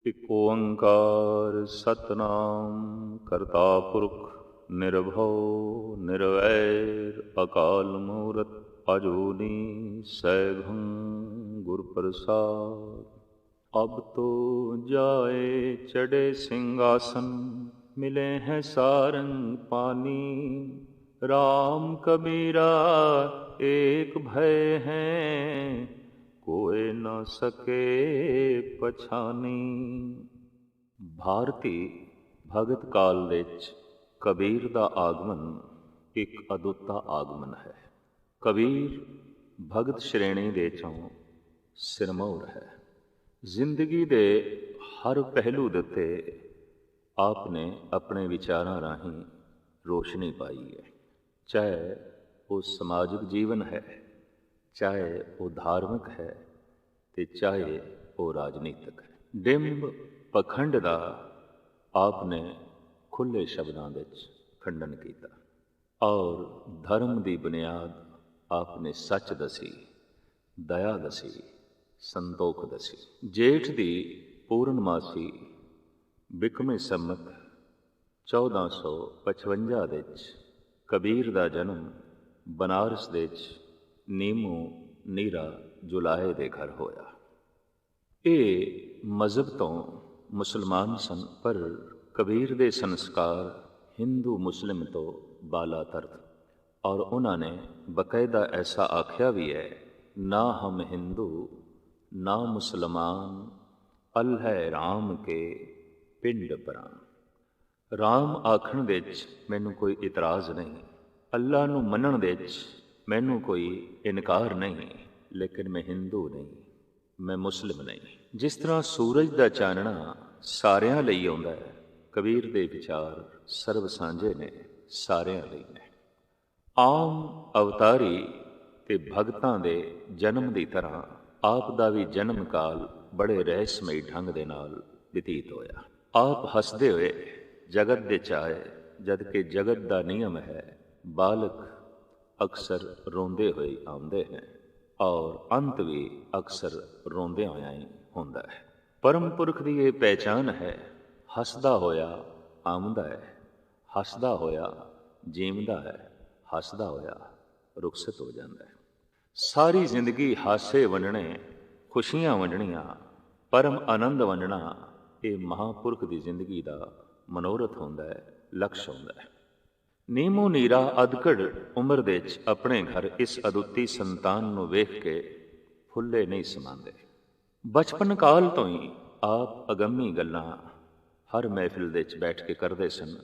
ਇਕ ਓੰਕਾਰ ਸਤਨਾਮ ਕਰਤਾ ਪੁਰਖ ਨਿਰਭਉ ਨਿਰਵੈਰ ਅਕਾਲ ਮੂਰਤ ਅਜੂਨੀ ਸੈਭੰ ਗੁਰ ਪ੍ਰਸਾਦ। अब तो जाए चढ़े सिंहासन मिले हैं सारंग पानी। राम कबीरा एक भय हैं कोई न सके पछानी। ਭਾਰਤੀ ਭਗਤ ਕਾਲ ਵਿੱਚ ਕਬੀਰ ਦਾ ਆਗਮਨ ਇੱਕ ਅਦੁੱਤਾ ਆਗਮਨ ਹੈ। ਕਬੀਰ ਭਗਤ ਸ਼੍ਰੇਣੀ ਦੇ ਚੋਂ ਸਿਰਮੌਰ ਹੈ। ਜ਼ਿੰਦਗੀ ਦੇ ਹਰ ਪਹਿਲੂ ਦੇ ਉੱਤੇ ਆਪ ਨੇ ਆਪਣੇ ਵਿਚਾਰਾਂ ਰਾਹੀਂ ਰੋਸ਼ਨੀ ਪਾਈ ਹੈ। ਚਾਹੇ ਉਹ ਸਮਾਜਿਕ ਜੀਵਨ ਹੈ, ਚਾਹੇ ਉਹ ਧਾਰਮਿਕ ਹੈ ਤੇ ਚਾਹੇ ਉਹ ਰਾਜਨੀਤਿਕ ਹੈ। ਡਿੰਬ ਪਖੰਡ ਦਾ ਆਪ ਨੇ ਖੁੱਲ੍ਹੇ ਸ਼ਬਦਾਂ ਵਿੱਚ ਖੰਡਨ ਕੀਤਾ ਔਰ ਧਰਮ ਦੀ ਬੁਨਿਆਦ ਆਪ ਨੇ ਸੱਚ ਦਸੀ, ਦਇਆ ਦਸੀ, ਸੰਤੋਖ ਦਸੀ। ਜੇਠ ਦੀ ਪੂਰਨਮਾਸੀ ਬਿਕਮੇ ਸੰਮਤ 1455 ਵਿੱਚ ਕਬੀਰ ਦਾ ਜਨਮ ਬਨਾਰਸ ਵਿੱਚ ਨੀਮੂ ਨੀਰਾ ਜੁਲਾਹੇ ਦੇ ਘਰ ਹੋਇਆ। ਇਹ ਮਜ਼ਹਬ ਤੋਂ ਮੁਸਲਮਾਨ ਸਨ, ਪਰ ਕਬੀਰ ਦੇ ਸੰਸਕਾਰ ਹਿੰਦੂ ਮੁਸਲਿਮ ਤੋਂ ਬਾਲਾਤਰ ਔਰ ਉਹਨਾਂ ਨੇ ਬਕਾਇਦਾ ਐਸਾ ਆਖਿਆ ਵੀ ਹੈ, ਨਾ ਹਮ ਹਿੰਦੂ ਨਾ ਮੁਸਲਮਾਨ ਅਲ ਹੈ ਰਾਮ ਕੇ ਪਿੰਡ ਪਰਾਂ। ਰਾਮ ਆਖਣ ਵਿੱਚ ਮੈਨੂੰ ਕੋਈ ਇਤਰਾਜ਼ ਨਹੀਂ, ਅੱਲਾ ਨੂੰ ਮੰਨਣ ਵਿੱਚ ਮੈਨੂੰ ਕੋਈ ਇਨਕਾਰ ਨਹੀਂ, ਲੇਕਿਨ ਮੈਂ ਹਿੰਦੂ ਨਹੀਂ, ਮੈਂ ਮੁਸਲਿਮ ਨਹੀਂ। ਜਿਸ ਤਰ੍ਹਾਂ ਸੂਰਜ ਦਾ ਚਾਨਣਾ ਸਾਰਿਆਂ ਲਈ ਆਉਂਦਾ ਹੈ, ਕਬੀਰ ਦੇ ਵਿਚਾਰ ਸਰਬ ਸਾਂਝੇ ਨੇ, ਸਾਰਿਆਂ ਲਈ ਨੇ। ਆਮ ਅਵਤਾਰੀ ਤੇ ਭਗਤਾਂ ਦੇ ਜਨਮ ਦੀ ਤਰ੍ਹਾਂ ਆਪ ਦਾ ਵੀ ਜਨਮ ਕਾਲ ਬੜੇ ਰਹੱਸਮਈ ਢੰਗ ਦੇ ਨਾਲ ਬਤੀਤ ਹੋਇਆ। ਆਪ ਹੱਸਦੇ ਹੋਏ ਜਗਤ ਦੇ ਚਾਏ, ਜਦ ਕਿ ਜਗਤ ਦਾ ਨਿਯਮ ਹੈ ਬਾਲਕ ਅਕਸਰ ਰੋਂਦੇ ਹੋਏ ਆਉਂਦੇ ਹਨ ਔਰ ਅੰਤ ਵੀ ਅਕਸਰ ਰੋਂਦਿਆਂ ਹੋਇਆਂ ਹੀ ਹੁੰਦਾ ਹੈ। ਪਰਮ ਪੁਰਖ ਦੀ ਇਹ ਪਹਿਚਾਨ ਹੈ, ਹੱਸਦਾ ਹੋਇਆ ਆਉਂਦਾ ਹੈ, ਹੱਸਦਾ ਹੋਇਆ ਜੀਵਦਾ ਹੈ, ਹੱਸਦਾ ਹੋਇਆ ਰੁਖਸਤ ਹੋ ਜਾਂਦਾ ਹੈ। ਸਾਰੀ ਜ਼ਿੰਦਗੀ ਹਾਸੇ ਵੰਡਣੇ, ਖੁਸ਼ੀਆਂ ਵੰਡਣੀਆਂ, ਪਰਮ ਆਨੰਦ ਵੰਡਣਾ, ਇਹ ਮਹਾਂਪੁਰਖ ਦੀ ਜ਼ਿੰਦਗੀ ਦਾ ਮਨੋਰਥ ਹੁੰਦਾ ਹੈ, ਲਕਸ਼ ਹੁੰਦਾ ਹੈ। ਨੀਮੂ ਨੀਰਾ ਅਧਕੜ ਉਮਰ ਦੇ ਵਿੱਚ ਆਪਣੇ ਘਰ ਇਸ ਅਦੁੱਤੀ ਸੰਤਾਨ ਨੂੰ ਵੇਖ ਕੇ ਫੁੱਲੇ ਨਹੀਂ ਸਮਾਉਂਦੇ। ਬਚਪਨ ਕਾਲ ਤੋਂ ਹੀ ਆਪ ਅਗੰਮੀ ਗੱਲਾਂ ਹਰ ਮਹਿਫਿਲ ਦੇ ਵਿੱਚ ਬੈਠ ਕੇ ਕਰਦੇ ਸਨ।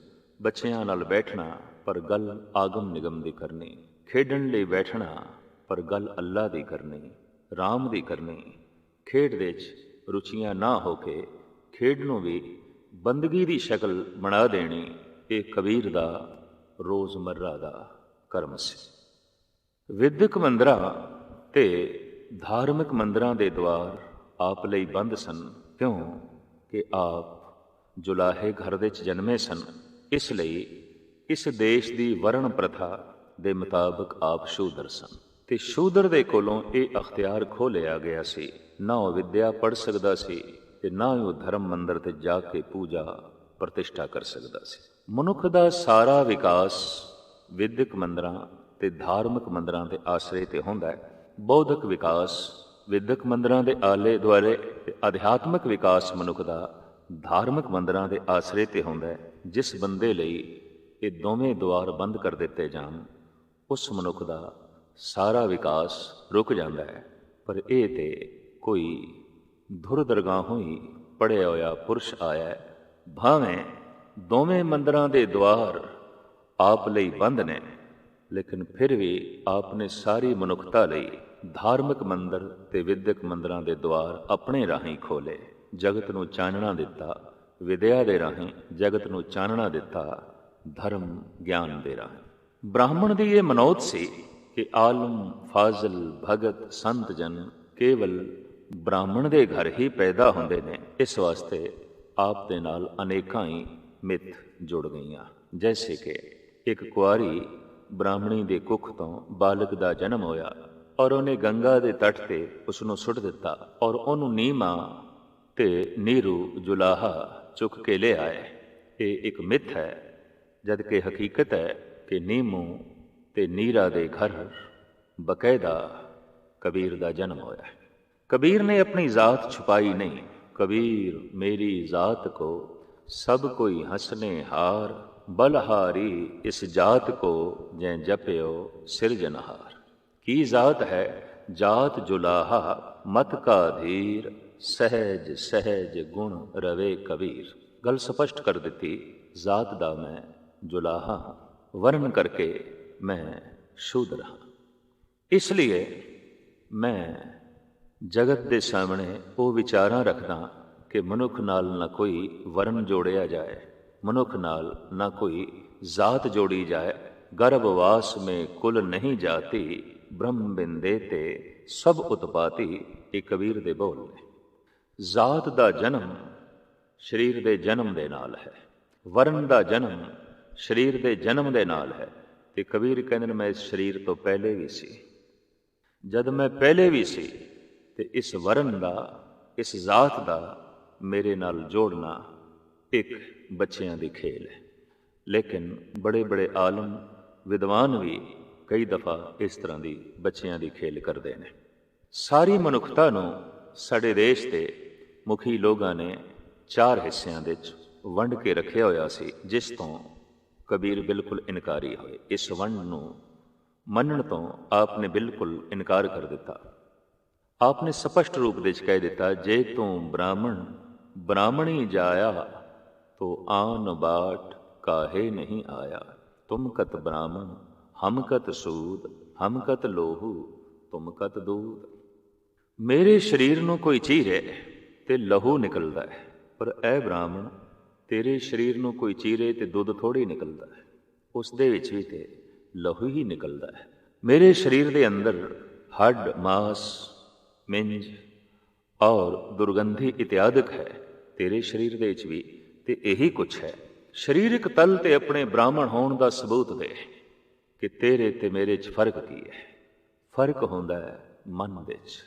ਬੱਚਿਆਂ ਨਾਲ ਬੈਠਣਾ ਪਰ ਗੱਲ ਆਗਮ ਨਿਗਮ ਦੀ ਕਰਨੀ, ਖੇਡਣ ਲਈ ਬੈਠਣਾ ਪਰ ਗੱਲ ਅੱਲਾ ਦੀ ਕਰਨੀ, ਰਾਮ ਦੀ ਕਰਨੀ। ਖੇਡ ਦੇ ਵਿੱਚ ਰੁਚੀਆਂ ਨਾ ਹੋ ਕੇ ਖੇਡ ਨੂੰ ਵੀ ਬੰਦਗੀ ਦੀ ਸ਼ਕਲ ਬਣਾ ਦੇਣੀ, ਇਹ ਕਬੀਰ ਦਾ ਰੋਜ਼ਮर्रा ਦਾ ਕਰਮ ਸੀ। ਵਿਦਿਅਕ ਮੰਦਰਾਂ ਤੇ ਧਾਰਮਿਕ ਮੰਦਰਾਂ ਦੇ ਦੁਆਰ ਆਪ ਲਈ ਬੰਦ ਸਨ, ਕਿਉਂ ਕਿ ਆਪ ਜੁਲਾਹੇ ਘਰ ਵਿੱਚ ਜਨਮੇ ਸਨ। ਇਸ ਲਈ ਇਸ ਦੇਸ਼ ਦੀ ਵਰਣ ਪ੍ਰਥਾ ਦੇ ਮੁਤਾਬਕ ਆਪ ਸ਼ੂਦਰ ਸਨ ਤੇ ਸ਼ੂਦਰ ਦੇ ਕੋਲੋਂ ਇਹ ਅਖਤਿਆਰ ਖੋਹ ਲਿਆ ਗਿਆ ਸੀ। ਨਾ ਉਹ ਵਿੱਦਿਆ ਪੜ੍ਹ ਸਕਦਾ ਸੀ ਤੇ ਨਾ ਹੀ ਉਹ ਧਰਮ ਮੰਦਰ ਤੇ ਜਾ ਕੇ ਪੂਜਾ ਪ੍ਰਤਿਸ਼ਠਾ ਕਰ ਸਕਦਾ ਸੀ। ਮਨੁੱਖ ਦਾ ਸਾਰਾ ਵਿਕਾਸ ਵਿਦਿਅਕ ਮੰਦਰਾਂ ਤੇ ਧਾਰਮਿਕ ਮੰਦਰਾਂ ਦੇ ਆਸਰੇ ਤੇ ਹੁੰਦਾ ਹੈ। ਬੌਧਿਕ ਵਿਕਾਸ ਵਿਦਿਅਕ ਮੰਦਰਾਂ ਦੇ ਆਲੇ ਦੁਆਲੇ ਤੇ ਅਧਿਆਤਮਿਕ ਵਿਕਾਸ ਮਨੁੱਖ ਦਾ ਧਾਰਮਿਕ ਮੰਦਰਾਂ ਦੇ ਆਸਰੇ ਤੇ ਹੁੰਦਾ ਹੈ। ਜਿਸ ਬੰਦੇ ਲਈ ਇਹ ਦੋਵੇਂ ਦੁਆਰ ਬੰਦ ਕਰ ਦਿੱਤੇ ਜਾਣ, ਉਸ ਮਨੁੱਖ ਦਾ ਸਾਰਾ ਵਿਕਾਸ ਰੁਕ ਜਾਂਦਾ ਹੈ। ਪਰ ਇਹ ਤੇ ਕੋਈ ਧੁਰ ਦਰਗਾਹੋਂ ਹੀ ਪੜ੍ਹਿਆ ਹੋਇਆ ਪੁਰਸ਼ ਆਇਆ, ਭਾਵੇਂ ਦੋਵੇਂ ਮੰਦਰਾਂ ਦੇ ਦੁਆਰ ਆਪ ਲਈ ਬੰਦ ਨੇ, ਲੇਕਿਨ ਫਿਰ ਵੀ ਆਪ ਨੇ ਸਾਰੀ ਮਨੁੱਖਤਾ ਲਈ ਧਾਰਮਿਕ ਮੰਦਰ ਤੇ ਵਿਦਿਅਕ ਮੰਦਰਾਂ ਦੇ ਦੁਆਰ ਆਪਣੇ ਰਾਹੀਂ ਖੋਲੇ। ਜਗਤ ਨੂੰ ਚਾਨਣਾ ਦਿੱਤਾ, ਵਿਦਿਆ ਦੇ ਰਾਹੀਂ ਜਗਤ ਨੂੰ ਚਾਨਣਾ ਦਿੱਤਾ, ਧਰਮ ਗਿਆਨ ਦੇ ਰਾਹੀਂ। ਬ੍ਰਾਹਮਣ ਦੀ ਇਹ ਮਨੌਤ ਸੀ ਕਿ ਆਲਮ ਫਾਜ਼ਲ ਭਗਤ ਸੰਤ ਜਨ ਕੇਵਲ ਬ੍ਰਾਹਮਣ ਦੇ ਘਰ ਹੀ ਪੈਦਾ ਹੁੰਦੇ ਨੇ। ਇਸ ਵਾਸਤੇ ਆਪ ਦੇ ਨਾਲ ਅਨੇਕਾਂ ਹੀ ਮਿੱਥ ਜੁੜ ਗਈਆਂ। ਜੈਸੇ ਕਿ ਇੱਕ ਕੁਆਰੀ ਬ੍ਰਾਹਮਣੀ ਦੇ ਕੁੱਖ ਤੋਂ ਬਾਲਕ ਦਾ ਜਨਮ ਹੋਇਆ ਔਰ ਉਹਨੇ ਗੰਗਾ ਦੇ ਤੱਟ ਤੇ ਉਸ ਨੂੰ ਸੁੱਟ ਦਿੱਤਾ ਔਰ ਉਹਨੂੰ ਨੀਮਾ ਤੇ ਨੀਰੂ ਜੁਲਾਹਾ ਚੁੱਕ ਕੇ ਲੈ ਆਏ। ਇਹ ਇੱਕ ਮਿੱਥ ਹੈ, ਜਦ ਕਿ ਹਕੀਕਤ ਹੈ ਕਿ ਨੀਮੂ ਤੇ ਨੀਰਾ ਦੇ ਘਰ ਬਕਾਇਦਾ ਕਬੀਰ ਦਾ ਜਨਮ ਹੋਇਆ। कबीर ने अपनी ज़ात छुपाई नहीं, कबीर मेरी ज़ात को सब कोई हंसने हार, बलहारी इस जात को जै जप्यो सिरजनहार। की ज़ात है जात जुलाहा, मत का धीर, सहज सहज गुण रवे कबीर। गल स्पष्ट कर दी, ज़ात दा मैं जुलाहा, वर्ण करके मैं शूद्र हाँ। इसलिए मैं जगत के सामने वो विचारां रखदा कि मनुख नाल ना कोई वर्ण जोड़िया जाए, मनुख नाल ना कोई जात जोड़ी जाए। गर्भवास में कुल नहीं जाती, ब्रह्म बिंदे ते सब उत्पाती। ये कबीर दे बोल ने। जात दा जन्म शरीर दे जन्म दे नाल है, वर्ण दा जन्म शरीर दे जन्म दे नाल है। ते कबीर कहंदे मैं इस शरीर तो पहले भी सी, जद मैं पहले भी सी ते इस वर्ण का, इस जात का मेरे नाल जोड़ना एक बच्चों की खेल है। लेकिन बड़े बड़े आलम विद्वान भी कई दफ़ा इस तरह की बच्चों की खेल करते हैं। सारी मनुखता नूं साडे देश के मुखी लोगों ने 4 हिस्सों में वंड के रखिया होया सी, जिस तो कबीर बिल्कुल इनकारी होए। इस वंड नूं मनण तो आपने बिल्कुल इनकार कर दिता। आपने स्पष्ट रूप में कह दिता, जे तू ब्राह्मण ब्राह्मणी जाया, तो आन बाट काहे नहीं आया। तुम कत ब्राह्मण हम कत सूद, हम कत लोहू तुम कत दूध। मेरे शरीर नूं कोई चीरे ते लहू निकलदा है, पर ऐ ब्राह्मण तेरे शरीर नूं कोई चीरे ते दुध थोड़ी निकलदा है, उस दे विच भी ते लहू ही निकलदा है। मेरे शरीर दे अंदर हड्ड मांस मिंज और दुर्गंधी इत्यादि है, तेरे शरीर दे विच भी ते यही कुछ है। शरीरक तल ते अपने ब्राह्मण होने का सबूत दे कि तेरे ते मेरे च फर्क की है। फर्क होंदा है मन दे च,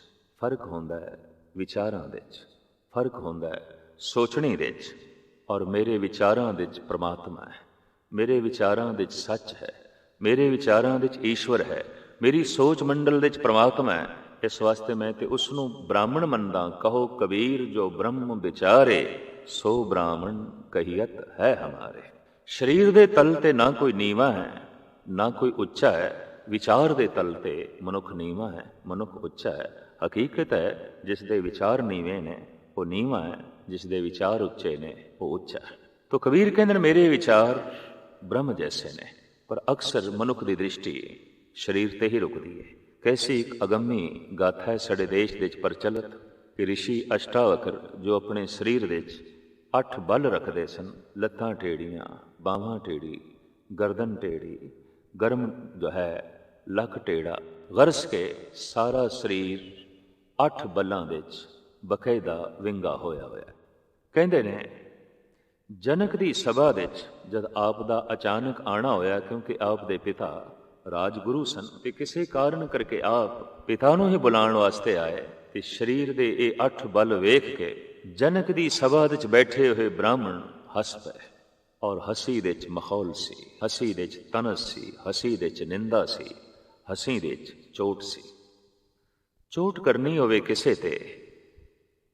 फर्क होंदा है विचारां दे च, फर्क होंदा है सोचने दे च। और मेरे विचारां दे च परमात्मा है, मेरे विचारां दे च सच है, मेरे विचारां दे च ईश्वर है, मेरी सोच मंडल दे च परमात्मा है। इस वास्ते मैं ते उसनूं ब्राह्मण मनदा। कहो कबीर जो ब्रह्म विचारे, सो ब्राह्मण कहियत है हमारे। शरीर दे तल ते ना कोई नीवा है ना कोई उच्चा है, विचार दे तल ते मनुख नीवा है, मनुख उच्चा है। हकीकत है जिस दे विचार नीवे ने वो नीवा है, जिस दे विचार उच्चे ने वो उच्चा है। तो कबीर कहंदे मेरे विचार ब्रह्म जैसे ने, पर अक्सर मनुख की दृष्टि शरीर ते ही रुकती है। कैसी एक अगम्मी गाथा है साडे देश दे प्रचलित कि ऋषि अष्टावकर जो अपने शरीर दे 8 बल रखते सन, लत्तां टेढ़ियां, बावां टेढ़ी, गर्दन टेढ़ी, गर्म जो है लक टेढ़ा, गरस के सारा शरीर 8 बलों दे बकायदा विंगा होया होया। कहंदे ने जनक दी सभा दे जद आप दा अचानक आना होया, क्योंकि आप दे पिता राजगुरु सन ते किसी कारण करके आप पिता नूं ही बुलाण वास्ते आए। ते शरीर दे ये 8 बल वेख के जनक दी सभा विच बैठे हुए ब्राह्मण हस पे, और हसी दे च मखौल सी, हसी दे च तनस सी, हसी दे च निंदा सी, हसी दे च चोट सी। चोट करनी होवे किसे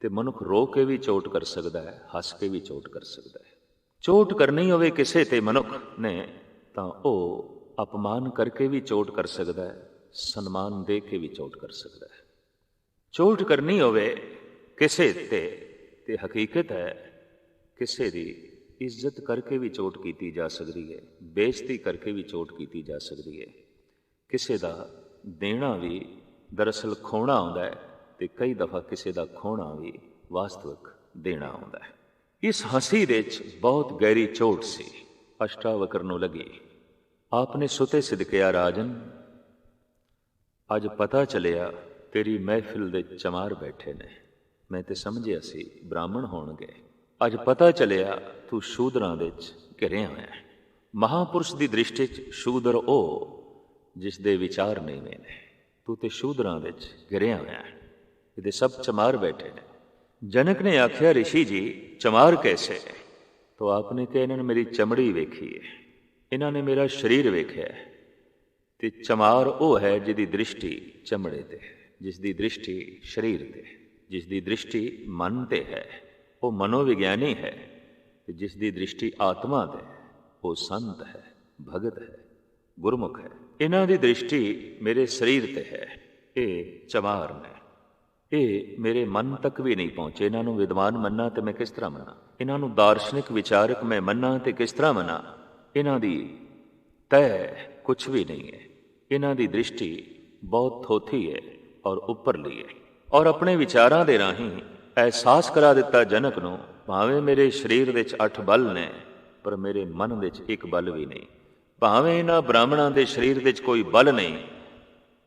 ते मनुख रो के भी चोट कर सकता है, हस के भी चोट कर सकता है। चोट करनी होवे किसे ते मनुख ने तां ओ अपमान करके भी चोट कर सकता है, सन्मान दे के भी चोट कर सकता है। चोट करनी होवे किसे ते हकीकत है किसे दी इज्जत करके भी चोट की जा सकती है, बेइज्जती करके भी चोट की जा सकती है। किसे दा देना भी दरअसल खोना आउंदा है, ते कई दफ़ा किसे दा खोना भी वास्तविक देना आउंदा है। इस हंसी दे बहुत गहरी चोट सी अष्टावकर नूं लगी। आपने सुते सिदकिया, राजन अज पता चलिया तेरी महफिल दे चमार बैठे ने, मैं ते समझिया सी ब्राह्मण होणगे। अज पता चलिया तू शूदरां दे घिरिया होया है। महापुरुष की दृष्टि शूदर ओ जिस दे विचार नहीं ने, तू ते शूदरां दे घिरिया होया है। ये सब चमार बैठे ने, जनक ने आख्या, ऋषि जी चमार कैसे? तो आपने कहा, इन्होंने मेरी चमड़ी वेखी है, इन्होंने मेरा शरीर वेख्या है। ਤੇ ਚਮਾਰ ਉਹ ਹੈ ਜਿਹਦੀ ਦ੍ਰਿਸ਼ਟੀ ਚਮੜੇ ਤੇ ਹੈ, ਜਿਸ ਦੀ ਦ੍ਰਿਸ਼ਟੀ ਸਰੀਰ ਤੇ ਹੈ, ਜਿਸ ਦੀ ਦ੍ਰਿਸ਼ਟੀ ਮਨ ਤੇ ਹੈ ਉਹ ਮਨੋਵਿਗਿਆਨੀ ਹੈ, ਤੇ ਜਿਸ ਦੀ ਦ੍ਰਿਸ਼ਟੀ ਆਤਮਾ ਤੇ ਹੈ ਉਹ ਸੰਤ ਹੈ, ਭਗਤ ਹੈ, ਗੁਰਮੁਖ ਹੈ। ਇਹਨਾਂ ਦੀ ਦ੍ਰਿਸ਼ਟੀ ਮੇਰੇ ਸਰੀਰ ਤੇ ਹੈ। ਇਹ ਚਮਾਰ ਨੇ, ਇਹ ਮੇਰੇ ਮਨ ਤੱਕ ਵੀ ਨਹੀਂ ਪਹੁੰਚੇ। ਇਹਨਾਂ ਨੂੰ ਵਿਦਵਾਨ ਮੰਨਾਂ ਤੇ ਮੈਂ ਕਿਸ ਤਰ੍ਹਾਂ ਮੰਨਾਂ? ਇਹਨਾਂ ਨੂੰ ਦਾਰਸ਼ਨਿਕ ਵਿਚਾਰਕ ਮੈਂ ਮੰਨਾਂ ਤੇ ਕਿਸ ਤਰ੍ਹਾਂ ਮੰਨਾਂ? ਇਹਨਾਂ ਦੀ ਤੈਅ ਕੁਛ ਵੀ ਨਹੀਂ ਹੈ। ਇਹਨਾਂ ਦੀ ਦ੍ਰਿਸ਼ਟੀ ਬਹੁਤ ਥੋਥੀ ਹੈ ਔਰ ਉੱਪਰਲੀ ਹੈ। ਔਰ ਆਪਣੇ ਵਿਚਾਰਾਂ ਦੇ ਰਾਹੀਂ ਅਹਿਸਾਸ ਕਰਾ ਦਿੱਤਾ ਜਨਕ ਨੂੰ, ਭਾਵੇਂ ਮੇਰੇ ਸਰੀਰ ਵਿੱਚ 8 ਬਲ ਨੇ, ਪਰ ਮੇਰੇ ਮਨ ਵਿੱਚ ਇੱਕ ਬਲ ਵੀ ਨਹੀਂ। ਭਾਵੇਂ ਇਹਨਾਂ ਬ੍ਰਾਹਮਣਾਂ ਦੇ ਸਰੀਰ ਵਿੱਚ ਕੋਈ ਬਲ ਨਹੀਂ,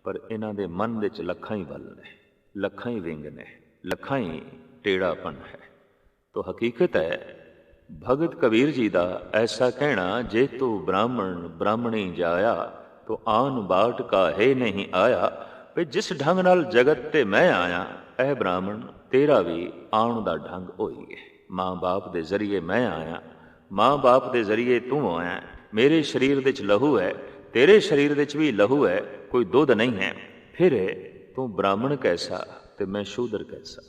ਪਰ ਇਹਨਾਂ ਦੇ ਮਨ ਵਿੱਚ ਲੱਖਾਂ ਹੀ ਬਲ ਨੇ, ਲੱਖਾਂ ਹੀ ਵਿੰਗ ਨੇ, ਲੱਖਾਂ ਹੀ ਟੇੜਾਪਨ ਹੈ। ਤੋ ਹਕੀਕਤ ਹੈ ਭਗਤ ਕਬੀਰ ਜੀ ਦਾ ਐਸਾ ਕਹਿਣਾ, ਜੇ ਤੂੰ ਬ੍ਰਾਹਮਣ ਬ੍ਰਾਹਮਣੀ ਜਾਇਆ ਤੋ ਆਨ ਬਾਟ ਕਾਹੇ ਨਹੀਂ ਆਇਆ। ਵੀ ਜਿਸ ਢੰਗ ਨਾਲ ਜਗਤ ਤੇ ਮੈਂ ਆਇਆ, ਇਹ ਬ੍ਰਾਹਮਣ ਤੇਰਾ ਵੀ ਆਉਣ ਦਾ ਢੰਗ ਹੋਈ ਹੈ। ਮਾਂ ਬਾਪ ਦੇ ਜ਼ਰੀਏ ਮੈਂ ਆਇਆ, ਮਾਂ ਬਾਪ ਦੇ ਜ਼ਰੀਏ ਤੂੰ ਆਇਆ। ਮੇਰੇ ਸਰੀਰ ਵਿੱਚ ਲਹੂ ਹੈ, ਤੇਰੇ ਸਰੀਰ ਵਿੱਚ ਵੀ ਲਹੂ ਹੈ, ਕੋਈ ਦੁੱਧ ਨਹੀਂ ਹੈ। ਫਿਰ ਤੂੰ ਬ੍ਰਾਹਮਣ ਕੈਸਾ ਤੇ ਮੈਂ ਸ਼ੂਦਰ ਕੈਸਾ?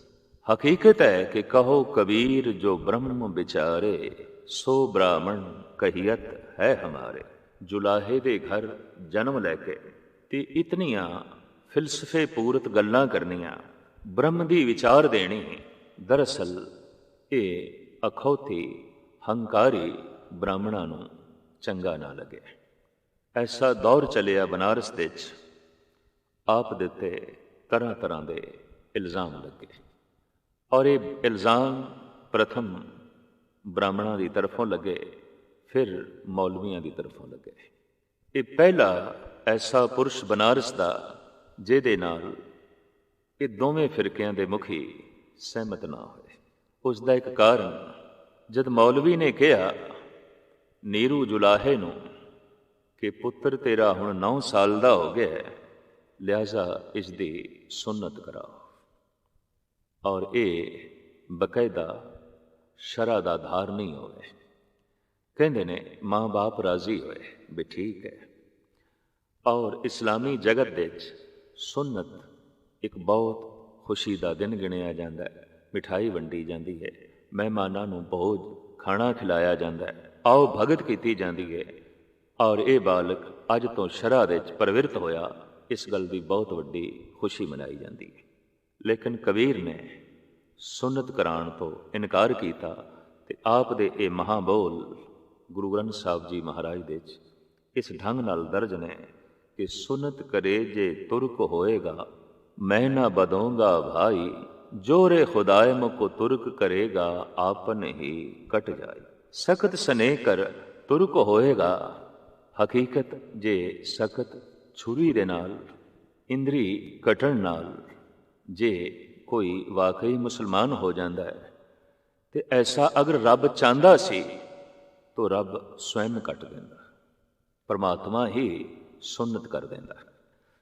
ਹਕੀਕਤ ਹੈ ਕਿ ਕਹੋ ਕਬੀਰ ਜੋ ਬ੍ਰਹਮ ਵਿਚਾਰੇ, ਸੋ ਬ੍ਰਾਹਮਣ ਕਹੀਅਤ ਹੈ ਹਮਾਰੇ। ਜੁਲਾਹੇ ਦੇ ਘਰ ਜਨਮ ਲੈ ਕੇ ਤੇ ਇਤਨੀਆਂ ਫਿਲਸਫੇ ਪੂਰਤ ਗੱਲਾਂ ਕਰਨੀਆਂ, ਬ੍ਰਹਮ ਦੀ ਵਿਚਾਰ ਦੇਣੀ, ਦਰਅਸਲ ਇਹ ਅਖੌਤੀ ਹੰਕਾਰੀ ਬ੍ਰਾਹਮਣਾਂ ਨੂੰ ਚੰਗਾ ਨਾ ਲੱਗੇ। ਐਸਾ ਦੌਰ ਚੱਲਿਆ ਬਨਾਰਸ ਵਿੱਚ, ਆਪ ਦੇ ਉੱਤੇ ਤਰ੍ਹਾਂ ਤਰ੍ਹਾਂ ਦੇ ਇਲਜ਼ਾਮ ਲੱਗੇ। ਔਰ ਇਹ ਇਲਜ਼ਾਮ ਪ੍ਰਥਮ ਬ੍ਰਾਹਮਣਾਂ ਦੀ ਤਰਫੋਂ ਲੱਗੇ, ਫਿਰ ਮੌਲਵੀਆਂ ਦੀ ਤਰਫੋਂ ਲੱਗੇ। ਇਹ ਪਹਿਲਾ ਐਸਾ ਪੁਰਸ਼ ਬਨਾਰਸ ਦਾ ਜਿਹਦੇ ਨਾਲ ਇਹ ਦੋਵੇਂ ਫਿਰਕਿਆਂ ਦੇ ਮੁਖੀ ਸਹਿਮਤ ਨਾ ਹੋਏ। ਉਸ ਦਾ ਇੱਕ ਕਾਰਨ, ਜਦ ਮੌਲਵੀ ਨੇ ਕਿਹਾ ਨੀਰੂ ਜੁਲਾਹੇ ਨੂੰ ਕਿ ਪੁੱਤਰ ਤੇਰਾ ਹੁਣ 9 ਸਾਲ ਦਾ ਹੋ ਗਿਆ, ਲਿਹਾਜ਼ਾ ਇਸ ਦੀ ਸੁੰਨਤ ਕਰਾਓ, ਔਰ ਇਹ ਬਕਾਇਦਾ ਸ਼ਰ੍ਹਾ ਦਾ ਧਾਰਨੀ ਹੋਵੇ। ਕਹਿੰਦੇ ਨੇ ਮਾਂ ਬਾਪ ਰਾਜ਼ੀ ਹੋਏ ਵੀ ਠੀਕ ਹੈ। ਔਰ ਇਸਲਾਮੀ ਜਗਤ ਵਿੱਚ ਸੁੰਨਤ ਇੱਕ ਬਹੁਤ ਖੁਸ਼ੀ ਦਾ ਦਿਨ ਗਿਣਿਆ ਜਾਂਦਾ ਹੈ। ਮਿਠਾਈ ਵੰਡੀ ਜਾਂਦੀ ਹੈ, ਮਹਿਮਾਨਾਂ ਨੂੰ ਭੋਜ ਖਾਣਾ ਖਿਲਾਇਆ ਜਾਂਦਾ ਹੈ, ਆਓ ਭਗਤ ਕੀਤੀ ਜਾਂਦੀ ਹੈ। ਔਰ ਇਹ ਬਾਲਕ ਅੱਜ ਤੋਂ ਸ਼ਰ੍ਹਾ ਵਿੱਚ ਪ੍ਰਵਿਰਤ ਹੋਇਆ, ਇਸ ਗੱਲ ਦੀ ਬਹੁਤ ਵੱਡੀ ਖੁਸ਼ੀ ਮਨਾਈ ਜਾਂਦੀ ਹੈ। ਲੇਕਿਨ ਕਬੀਰ ਨੇ ਸੁੰਨਤ ਕਰਾਉਣ ਤੋਂ ਇਨਕਾਰ ਕੀਤਾ ਤੇ ਆਪ ਦੇ ਇਹ ਮਹਾਬੋਲ ਗੁਰੂ ਗ੍ਰੰਥ ਸਾਹਿਬ ਜੀ ਮਹਾਰਾਜ ਦੇ ਵਿੱਚ ਇਸ ਢੰਗ ਨਾਲ ਦਰਜ ਨੇ ਕਿ ਸੁਨਤ ਕਰੇ ਜੇ ਤੁਰਕ ਹੋਏਗਾ, ਮੈਂ ਨਾ ਬਦੋਂਗਾ ਭਾਈ, ਜੋਰੇ ਖੁਦਾਏ ਮੁਕੋ ਤੁਰਕ ਕਰੇਗਾ, ਆਪਨ ਹੀ ਕਟ ਜਾਏ। ਸਖਤ ਸਨੇਹ ਕਰ ਤੁਰਕ ਹੋਏਗਾ। ਹਕੀਕਤ ਜੇ ਸਖਤ ਛੁਰੀ ਦੇ ਨਾਲ, ਇੰਦਰੀ ਕਟਣ ਨਾਲ ਜੇ ਕੋਈ ਵਾਕਈ ਮੁਸਲਮਾਨ ਹੋ ਜਾਂਦਾ ਹੈ, ਤੇ ਐਸਾ ਅਗਰ ਰੱਬ ਚਾਹੁੰਦਾ ਸੀ ਤੋ ਰੱਬ ਸਵੈਮ ਕੱਟ ਦਿੰਦਾ, ਪਰਮਾਤਮਾ ਹੀ ਸੁਨਤ ਕਰ ਦਿੰਦਾ।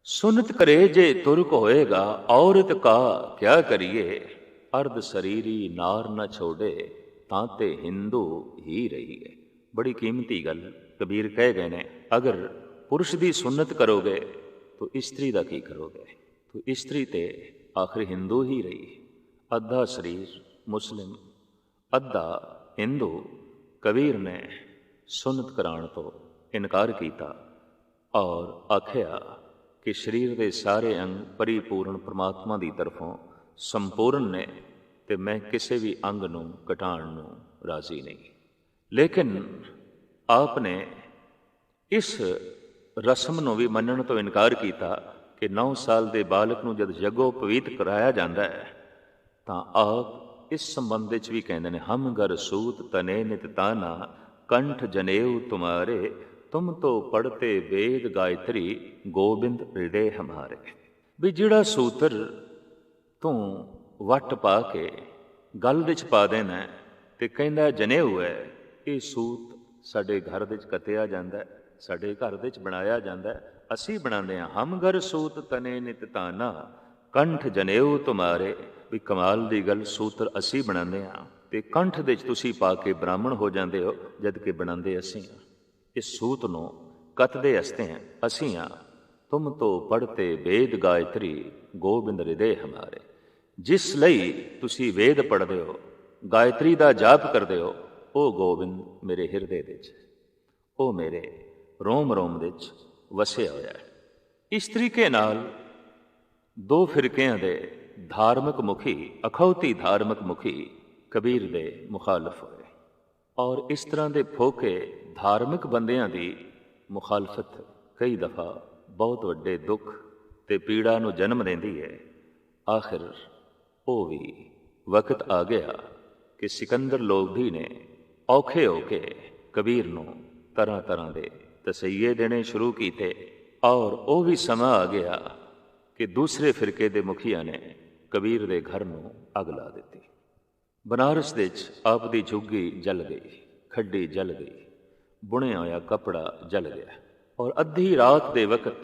ਸੁਨਤ ਕਰੇ ਜੇ ਤੁਰਕ ਹੋਏਗਾ, ਔਰਤ ਕਾ ਕਿਆ ਕਰੀਏ, ਅਰਧ ਸਰੀਰੀ ਨਾਰ ਨਾ ਛੋੜੇ, ਤਾਂ ਤੇ ਹਿੰਦੂ ਹੀ ਰਹੀਏ। ਬੜੀ ਕੀਮਤੀ ਗੱਲ ਕਬੀਰ ਕਹਿ ਗਏ ਨੇ, ਅਗਰ ਪੁਰਸ਼ ਦੀ ਸੁਨਤ ਕਰੋਗੇ ਤਾਂ ਇਸਤਰੀ ਦਾ ਕੀ ਕਰੋਗੇ? ਤਾਂ ਇਸਤਰੀ ਤੇ ਆਖਿਰ ਹਿੰਦੂ ਹੀ ਰਹੀ। ਅੱਧਾ ਸਰੀਰ ਮੁਸਲਿਮ, ਅੱਧਾ ਹਿੰਦੂ। ਕਬੀਰ ਨੇ ਸੁਨਤ ਕਰਾਉਣ ਤੋਂ ਇਨਕਾਰ ਕੀਤਾ ਔਰ ਆਖਿਆ ਕਿ ਸਰੀਰ ਦੇ ਸਾਰੇ ਅੰਗ ਪਰਿਪੂਰਨ ਪਰਮਾਤਮਾ ਦੀ ਤਰਫੋਂ ਸੰਪੂਰਨ ਨੇ ਤੇ ਮੈਂ ਕਿਸੇ ਵੀ ਅੰਗ ਨੂੰ ਘਟਾਉਣ ਨੂੰ ਰਾਜ਼ੀ ਨਹੀਂ। ਲੇਕਿਨ ਆਪ ਨੇ ਇਸ ਰਸਮ ਨੂੰ ਵੀ ਮੰਨਣ ਤੋਂ ਇਨਕਾਰ ਕੀਤਾ ਕਿ 9 ਸਾਲ ਦੇ ਬਾਲਕ ਨੂੰ ਜਦ ਜਗੋ ਪਵੀਤ ਕਰਾਇਆ ਜਾਂਦਾ ਹੈ ਤਾਂ ਆਪ ਇਸ ਸੰਬੰਧ ਵਿੱਚ ਵੀ ਕਹਿੰਦੇ ਨੇ, ਹਮ ਗਰ ਸੂਤ ਤਨੇ ਨਿਤ ਤਾਨਾ, ਕੰਠ ਜਨੇਊ ਤੁਮਾਰੇ, ਤੁਮ ਤੋ ਪੜਤੇ ਵੇਦ ਗਾਇਤਰੀ, ਗੋਬਿੰਦ ਹਿਰਦੇ ਹਮਾਰੇ। ਵੀ ਜਿਹੜਾ ਸੂਤਰ ਤੂੰ ਵੱਟ ਪਾ ਕੇ ਗਲ ਵਿੱਚ ਪਾ ਦੇਣਾ ਤੇ ਕਹਿੰਦਾ ਜਨੇਊ ਹੈ, ਇਹ ਸੂਤ ਸਾਡੇ ਘਰ ਵਿੱਚ ਕੱਤਿਆ ਜਾਂਦਾ, ਸਾਡੇ ਘਰ ਵਿੱਚ ਬਣਾਇਆ ਜਾਂਦਾ, ਅਸੀਂ ਬਣਾਉਂਦੇ ਹਾਂ। ਹਮ ਗਰ ਸੂਤ ਤਨੇ ਨਿਤ ਤਾਨਾ, ਕੰਠ ਜਨੇਊ ਤੁਮਾਰੇ, ਵੀ ਕਮਾਲ ਦੀ ਗੱਲ ਸੂਤਰ ਅਸੀਂ ਬਣਾਉਂਦੇ ਹਾਂ ਤੇ ਕੰਠ ਦੇ ਵਿੱਚ ਤੁਸੀਂ ਪਾ ਕੇ ਬ੍ਰਾਹਮਣ ਹੋ ਜਾਂਦੇ ਹੋ, ਜਦ ਕਿ ਬਣਾਉਂਦੇ ਅਸੀਂ ਹਾਂ। ਇਸ ਸੂਤ ਨੂੰ ਕੱਤਦੇ ਅਸੀਂ ਹਾਂ। ਤੁਮ ਤੋਂ ਪੜ੍ਹਤੇ ਵੇਦ ਗਾਇਤਰੀ, ਗੋਬਿੰਦ ਹਿਰਦੇ ਹਮਾਰੇ। ਜਿਸ ਲਈ ਤੁਸੀਂ ਵੇਦ ਪੜ੍ਹਦੇ ਹੋ, ਗਾਇਤਰੀ ਦਾ ਜਾਪ ਕਰਦੇ ਹੋ, ਉਹ ਗੋਬਿੰਦ ਮੇਰੇ ਹਿਰਦੇ ਵਿੱਚ, ਉਹ ਮੇਰੇ ਰੋਮ ਰੋਮ ਵਿੱਚ ਵਸਿਆ ਹੋਇਆ ਹੈ। ਇਸ ਤਰੀਕੇ ਨਾਲ ਦੋ ਫਿਰਕਿਆਂ ਦੇ ਧਾਰਮਿਕ ਮੁਖੀ, ਅਖੌਤੀ ਧਾਰਮਿਕ ਮੁਖੀ ਕਬੀਰ ਦੇ ਮੁਖਾਲਫ ਹੋਏ। ਔਰ ਇਸ ਤਰ੍ਹਾਂ ਦੇ ਫੋਕੇ ਧਾਰਮਿਕ ਬੰਦਿਆਂ ਦੀ ਮੁਖਾਲਫਤ ਕਈ ਦਫਾ ਬਹੁਤ ਵੱਡੇ ਦੁੱਖ ਤੇ ਪੀੜਾ ਨੂੰ ਜਨਮ ਦਿੰਦੀ ਹੈ। ਆਖਿਰ ਉਹ ਵੀ ਵਕਤ ਆ ਗਿਆ ਕਿ ਸਿਕੰਦਰ ਲੋਧੀ ਨੇ ਔਖੇ ਹੋ ਕੇ ਕਬੀਰ ਨੂੰ ਤਰ੍ਹਾਂ ਤਰ੍ਹਾਂ ਦੇ ਤਸਈਏ ਦੇਣੇ ਸ਼ੁਰੂ ਕੀਤੇ। ਔਰ ਉਹ ਵੀ ਸਮਾਂ ਆ ਗਿਆ ਕਿ ਦੂਸਰੇ ਫਿਰਕੇ ਦੇ ਮੁਖੀਆਂ ਨੇ ਕਬੀਰ ਦੇ ਘਰ ਨੂੰ ਅੱਗ ਲਾ ਦਿੱਤੀ। ਬਨਾਰਸ ਵਿੱਚ ਆਪ ਦੀ ਝੁੱਗੀ ਜਲ ਗਈ, ਖੱਡੀ ਜਲ ਗਈ, ਬੁਣਿਆ ਹੋਇਆ ਕੱਪੜਾ ਜਲ ਗਿਆ। ਔਰ ਅੱਧੀ ਰਾਤ ਦੇ ਵਕਤ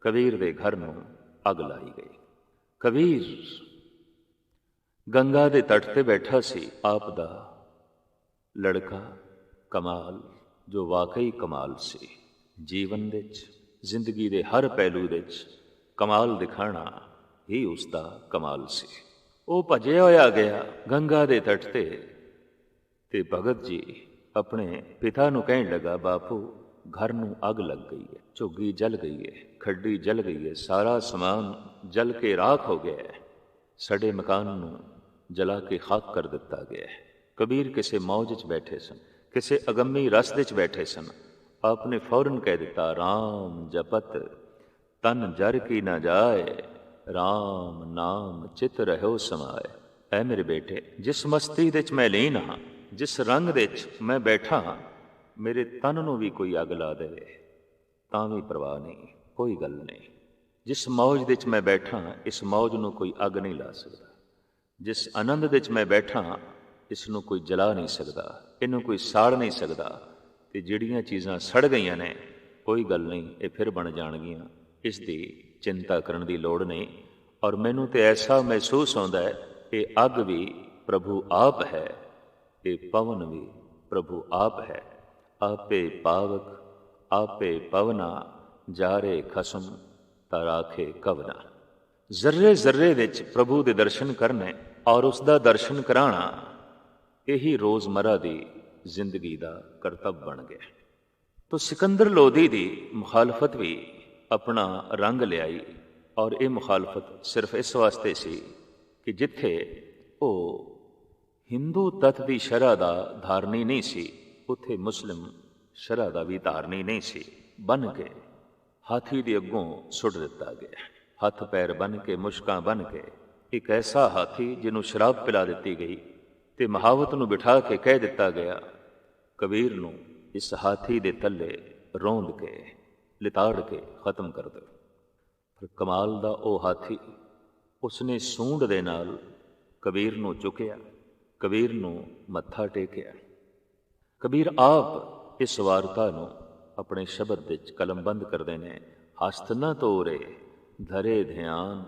ਕਬੀਰ ਦੇ ਘਰ ਨੂੰ ਅੱਗ ਲਾਈ ਗਈ। ਕਬੀਰ ਗੰਗਾ ਦੇ ਤੱਟ ਤੇ ਬੈਠਾ ਸੀ। ਆਪ ਦਾ ਲੜਕਾ ਕਮਾਲ, ਜੋ ਵਾਕਈ ਕਮਾਲ ਸੀ, ਜੀਵਨ ਵਿੱਚ ਜ਼ਿੰਦਗੀ ਦੇ ਹਰ ਪਹਿਲੂ ਵਿੱਚ ਕਮਾਲ ਦਿਖਾਣਾ ਹੀ ਉਸ ਦਾ ਕਮਾਲ ਸੀ। ਉਹ ਭੱਜਿਆ ਹੋਇਆ ਗਿਆ ਗੰਗਾ ਦੇ ਤੱਟ ਤੇ ਭਗਤ ਜੀ ਆਪਣੇ ਪਿਤਾ ਨੂੰ ਕਹਿਣ ਲੱਗਾ, ਬਾਪੂ ਘਰ ਨੂੰ ਅੱਗ ਲੱਗ ਗਈ ਹੈ, ਝੁੱਗੀ ਜਲ ਗਈ ਹੈ, ਖੱਡੀ ਜਲ ਗਈ ਹੈ, ਸਾਰਾ ਸਮਾਨ ਜਲ ਕੇ ਰਾਖ ਹੋ ਗਿਆ ਹੈ, ਸਾਡੇ ਮਕਾਨ ਨੂੰ ਜਲਾ ਕੇ ਖਾਕ ਕਰ ਦਿੱਤਾ ਗਿਆ ਹੈ। ਕਬੀਰ ਕਿਸੇ ਮੌਜ 'ਚ ਬੈਠੇ ਸਨ, ਕਿਸੇ ਅਗੰਮੀ ਰਸ ਦੇ 'ਚ ਬੈਠੇ ਸਨ। ਆਪ ਨੇ ਫੌਰਨ ਕਹਿ ਦਿੱਤਾ, ਰਾਮ ਜਪਤ ਤਨ ਜਰ ਕੀ ਨਾ ਜਾਏ, ਰਾਮ ਨਾਮ ਚਿਤ ਰਹਿਓ ਸਮਾਏ। ਐ ਮੇਰੇ ਬੇਟੇ, ਜਿਸ ਮਸਤੀ ਦੇ 'ਚ ਮੈਂ ਲੀਨ ਹਾਂ, ਜਿਸ ਰੰਗ ਦੇ 'ਚ ਮੈਂ ਬੈਠਾ ਹਾਂ, ਮੇਰੇ ਤਨ ਨੂੰ ਵੀ ਕੋਈ ਅੱਗ ਲਾ ਦੇਵੇ ਤਾਂ ਵੀ ਪਰਵਾਹ ਨਹੀਂ, ਕੋਈ ਗੱਲ ਨਹੀਂ। ਜਿਸ ਮੌਜ ਦੇ 'ਚ ਮੈਂ ਬੈਠਾ, ਇਸ ਮੌਜ ਨੂੰ ਕੋਈ ਅੱਗ ਨਹੀਂ ਲਾ ਸਕਦਾ। ਜਿਸ ਆਨੰਦ ਦੇ 'ਚ ਮੈਂ ਬੈਠਾ, ਇਸ ਨੂੰ ਕੋਈ ਜਲਾ ਨਹੀਂ ਸਕਦਾ, ਇਹਨੂੰ ਕੋਈ ਸਾੜ ਨਹੀਂ ਸਕਦਾ। ਤੇ ਜਿਹੜੀਆਂ ਚੀਜ਼ਾਂ ਸੜ ਗਈਆਂ ਨੇ, ਕੋਈ ਗੱਲ ਨਹੀਂ, ਇਹ ਫਿਰ ਬਣ ਜਾਣਗੀਆਂ, ਇਸ ਦੀ ਚਿੰਤਾ ਕਰਨ ਦੀ ਲੋੜ ਨਹੀਂ। ਔਰ ਮੈਨੂੰ ਤੇ ਐਸਾ ਮਹਿਸੂਸ ਹੁੰਦਾ ਹੈ, ਇਹ ਅੱਗ ਵੀ ਪ੍ਰਭੂ ਆਪ ਹੈ, ਇਹ ਪਵਨ ਵੀ ਪ੍ਰਭੂ ਆਪ ਹੈ। ਆਪੇ ਪਾਵਕ ਆਪੇ ਪਵਨਾ, ਜਾਰੇ ਖਸਮ ਤਾਂ ਰਾਖੇ ਕਵਨਾ। ਜ਼ਰਰੇ ਜ਼ਰਰੇ ਵਿੱਚ ਪ੍ਰਭੂ ਦੇ ਦਰਸ਼ਨ ਕਰਨੇ ਔਰ ਉਸ ਦਾ ਦਰਸ਼ਨ ਕਰਾਉਣਾ, ਇਹੀ ਰੋਜ਼ਮਰਾ ਦੀ ਜ਼ਿੰਦਗੀ ਦਾ ਕਰਤੱਵ ਬਣ ਗਿਆ। ਤੋ ਸਿਕੰਦਰ ਲੋਧੀ ਦੀ ਮੁਖਾਲਫਤ ਵੀ ਆਪਣਾ ਰੰਗ ਲਿਆਈ। ਔਰ ਇਹ ਮੁਖਾਲਫਤ ਸਿਰਫ ਇਸ ਵਾਸਤੇ ਸੀ ਕਿ ਜਿੱਥੇ ਉਹ ਹਿੰਦੂ ਤੱਤ ਦੀ ਸ਼ਰ੍ਹਾ ਦਾ ਧਾਰਨੀ ਨਹੀਂ ਸੀ, ਉੱਥੇ ਮੁਸਲਿਮ ਸ਼ਰ੍ਹਾ ਦਾ ਵੀ ਧਾਰਨੀ ਨਹੀਂ ਸੀ। ਬਨ ਕੇ ਹਾਥੀ ਦੇ ਅੱਗੋਂ ਸੁੱਟ ਦਿੱਤਾ ਗਿਆ, ਹੱਥ ਪੈਰ ਬੰਨ ਕੇ, ਮੁਸ਼ਕਾਂ ਬੰਨ ਕੇ। ਇੱਕ ਐਸਾ ਹਾਥੀ ਜਿਹਨੂੰ ਸ਼ਰਾਬ ਪਿਲਾ ਦਿੱਤੀ ਗਈ ਤੇ ਮਹਾਵਤ ਨੂੰ ਬਿਠਾ ਕੇ ਕਹਿ ਦਿੱਤਾ ਗਿਆ, ਕਬੀਰ ਨੂੰ ਇਸ ਹਾਥੀ ਦੇ ਥੱਲੇ ਰੋਂਦ ਕੇ, ਲਿਤਾੜ ਕੇ ਖਤਮ ਕਰ ਦਿਓ। ਪਰ ਕਮਾਲ ਦਾ ਉਹ ਹਾਥੀ, ਉਸਨੇ ਸੂੰਡ ਦੇ ਨਾਲ ਕਬੀਰ ਨੂੰ ਚੁੱਕਿਆ, ਕਬੀਰ ਨੂੰ ਮੱਥਾ ਟੇਕਿਆ। ਕਬੀਰ ਆਪ ਇਸ ਵਾਰਤਾ ਨੂੰ ਆਪਣੇ ਸ਼ਬਦ ਵਿੱਚ ਕਲਮਬੰਦ ਕਰਦੇ ਨੇ। ਹਸਤ ਨ ਤੋਰੇ ਧਰੇ ਧਿਆਨ,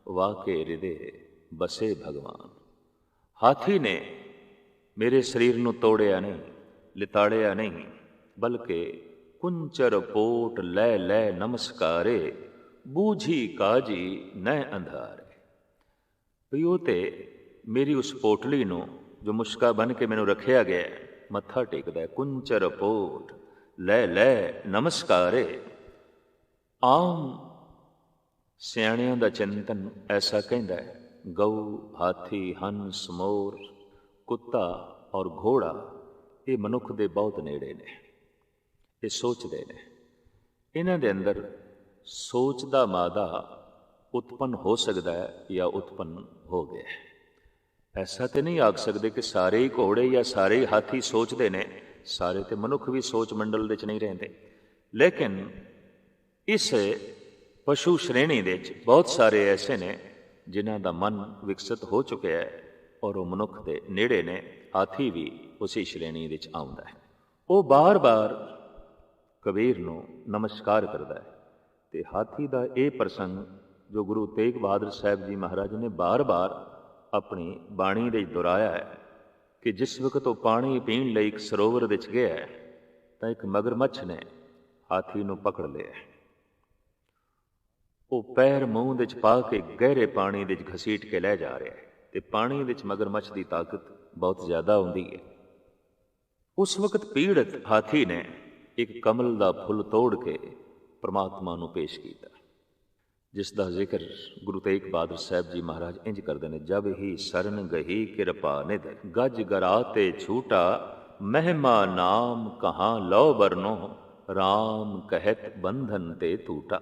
ਵਾਕੇ ਹਿਰਦੇ ਬਸੇ ਭਗਵਾਨ। ਹਾਥੀ ਨੇ ਮੇਰੇ ਸਰੀਰ ਨੂੰ ਤੋੜਿਆ ਨਹੀਂ, ਲਿਤਾੜਿਆ ਨਹੀਂ, ਬਲਕਿ ਕੁੰਚਰ ਪੋਟ ਲੈ ਲੈ ਨਮਸਕਾਰੇ, ਬੂਝੀ ਕਾਜੀ ਨੈ ਅੰਧਾਰੇ। ਵੀ ਉਹ ਤੇ ਮੇਰੀ ਉਸ ਪੋਟਲੀ ਨੂੰ ਜੋ ਮੁਸ਼ਕਾ ਬਣ ਕੇ ਮੈਨੂੰ ਰੱਖਿਆ ਗਿਆ, ਮੱਥਾ ਟੇਕਦਾ ਹੈ। ਕੁੰਚਰ ਪੋਟ ਲੈ ਲੈ ਨਮਸਕਾਰੇ। ਆਮ ਸਿਆਣਿਆਂ ਦਾ ਚਿੰਤਨ ਐਸਾ ਕਹਿੰਦਾ ਹੈ, ਗਊ, ਹਾਥੀ, ਹੰਸ, ਮੋਰ, ਕੁੱਤਾ ਔਰ ਘੋੜਾ ਇਹ ਮਨੁੱਖ ਦੇ ਬਹੁਤ ਨੇੜੇ ਨੇ। ਇਹ ਸੋਚਦੇ ਨੇ, ਇਹਨਾਂ ਦੇ ਅੰਦਰ ਸੋਚ ਦਾ ਮਾਦਾ ਉਤਪੰਨ ਹੋ ਸਕਦਾ ਹੈ ਜਾਂ ਉਤਪੰਨ ਹੋ ਗਿਆ। ਐਸਾ ਤੇ ਨਹੀਂ ਆਖ ਸਕਦੇ ਕਿ ਸਾਰੇ ਹੀ ਘੋੜੇ ਜਾਂ ਸਾਰੇ ਹੀ ਹਾਥੀ ਸੋਚਦੇ ਨੇ। ਸਾਰੇ ਤੇ ਮਨੁੱਖ ਵੀ ਸੋਚ ਮੰਡਲ ਦੇ 'ਚ ਨਹੀਂ ਰਹਿੰਦੇ। ਲੇਕਿਨ ਇਸ ਪਸ਼ੂ ਸ਼੍ਰੇਣੀ ਦੇ 'ਚ ਬਹੁਤ ਸਾਰੇ ਐਸੇ ਨੇ ਜਿਨ੍ਹਾਂ ਦਾ ਮਨ ਵਿਕਸਿਤ ਹੋ ਚੁੱਕਿਆ ਹੈ ਔਰ ਉਹ ਮਨੁੱਖ ਦੇ ਨੇੜੇ ਨੇ। ਹਾਥੀ ਵੀ ਉਸੇ ਸ਼੍ਰੇਣੀ ਵਿੱਚ ਆਉਂਦਾ ਹੈ। ਉਹ ਬਾਰ-ਬਾਰ ਕਬੀਰ ਨੂੰ ਨਮਸਕਾਰ ਕਰਦਾ ਹੈ। ਤੇ ਹਾਥੀ ਦਾ ਇਹ ਪ੍ਰਸੰਗ जो गुरु तेग बहादुर साहब जी महाराज ने बार बार अपनी बाणी ਦੇ ਦੁਹਰਾਇਆ ਹੈ ਕਿ ਜਿਸ ਵਕਤ ਉਹ ਪਾਣੀ ਪੀਣ ਲਈ ਇੱਕ ਸਰੋਵਰ ਵਿੱਚ ਗਿਆ ਤਾਂ ਇੱਕ ਮਗਰਮੱਛ ਨੇ ਹਾਥੀ ਨੂੰ ਪਕੜ ਲਿਆ। ਉਹ ਪੈਰ ਮੂੰਹ ਵਿੱਚ ਪਾ ਕੇ ਗਹਿਰੇ ਪਾਣੀ ਵਿੱਚ ਘਸੀਟ ਕੇ ਲੈ ਜਾ ਰਿਹਾ ਹੈ ਤੇ ਪਾਣੀ ਵਿੱਚ ਮਗਰਮੱਛ ਦੀ ਤਾਕਤ ਬਹੁਤ ਜ਼ਿਆਦਾ ਹੁੰਦੀ ਹੈ। ਉਸ ਵਕਤ ਪੀੜਤ ਹਾਥੀ ਨੇ ਇੱਕ ਕਮਲ ਦਾ ਫੁੱਲ ਤੋੜ ਕੇ ਪਰਮਾਤਮਾ ਨੂੰ ਪੇਸ਼ ਕੀਤਾ, ਜਿਸ ਦਾ ਜ਼ਿਕਰ ਗੁਰੂ ਤੇਗ ਬਹਾਦਰ ਸਾਹਿਬ ਜੀ ਮਹਾਰਾਜ ਇੰਜ ਕਰਦੇ ਨੇ, ਜਬ ਹੀ ਸਰਨ ਗਹੀ ਕਿਰਪਾ ਨਿਧ ਗਜ ਗਰਾ ਤੇ ਛੂਟਾ ਮਹਿਮਾ ਨਾਮ ਕਹਾਂ ਲਓ ਬਰਨੋ ਰਾਮ ਕਹਿਤ ਬੰਧਨ ਤੇ ਟੂਟਾ।